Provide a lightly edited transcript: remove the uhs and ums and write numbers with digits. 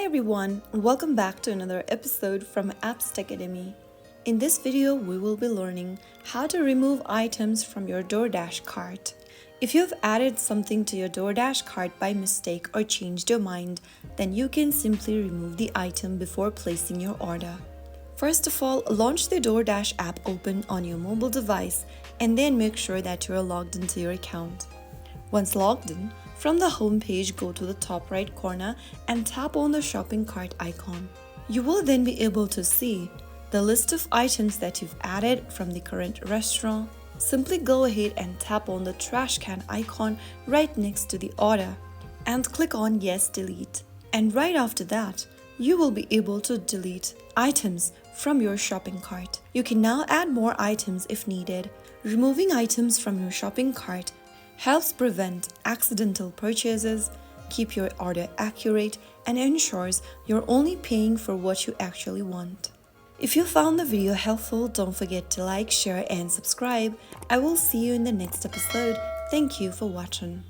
Hi everyone, welcome back to another episode from Apps Academy. In this video, we will be learning how to remove items from your DoorDash cart. If you've added something to your DoorDash cart by mistake or changed your mind, then you can simply remove the item before placing your order. First of all, launch the DoorDash app open on your mobile device and then make sure that you are logged into your account. Once logged in, from the home page, go to the top right corner and tap on the shopping cart icon. You will then be able to see the list of items that you've added from the current restaurant. Simply go ahead and tap on the trash can icon right next to the order and click on Yes Delete. And right after that, you will be able to delete items from your shopping cart. You can now add more items if needed. Removing items from your shopping cart helps prevent accidental purchases, keep your order accurate, and ensures you're only paying for what you actually want. If you found the video helpful, don't forget to like, share, and subscribe. I will see you in the next episode. Thank you for watching.